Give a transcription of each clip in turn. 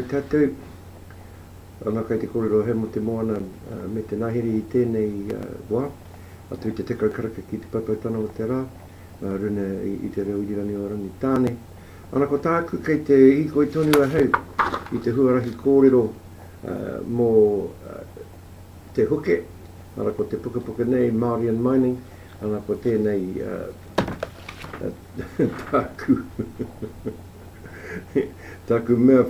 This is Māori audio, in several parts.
Tātou, ana kai te korero he mo te moana me te ngahere I tēnei wā, atu I te tekau karaka ki te papautana o te rā, runa I te reo irani o rangi tāne. Ana ko tāku kei te hiko I tonu a hau, I te huarahi kōrero mō te huke, ana ko te puka nei Maori and Mining, ana ko tēnei tāku mea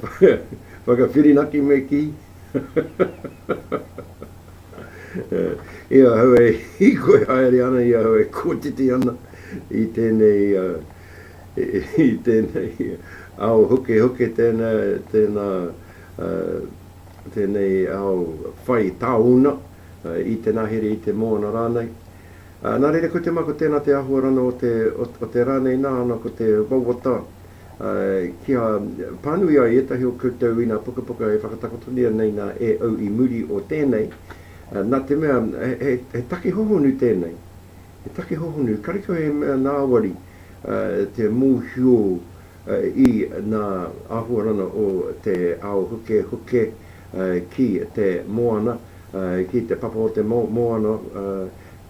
whakawhirinaki me ki. Ia hau e hiko e haere ana, ia hau e kōtiti ana I tēnei au huke tēnei au whai tāuna I te ngahere I te moana rānei. Nā reira ko te mako tēnā te ahuarana o te rānei nā ana ko te wawata. Kia pānui ai etahi o koutou I nā puka e whakatakotonia nei nā e au I muri o tēnei. Nā te mea, he take hohonu tēnei. He take hohonu, kariko he mea nāwari te mūhio I nā ahuarana o te ao huke ki te moana, ki te papa o te moana,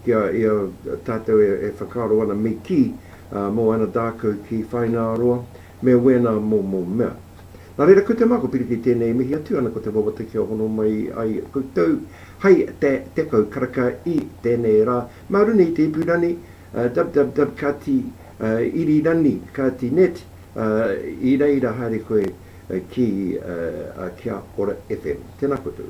kia ia tātou e whakaro ana me ki moana dākau ki whaināroa. Me wena mō mea. Nā reira ko te mako piri ki tēnei mihi atu ana ko te wawata ki hono mai ai koutou. Hei te tekau karaka I tēnei rā. Maruna I te ipurani, www.kati irirani, kati net, I reira haere koe ki Kia Ora FM. Tēnā koutou.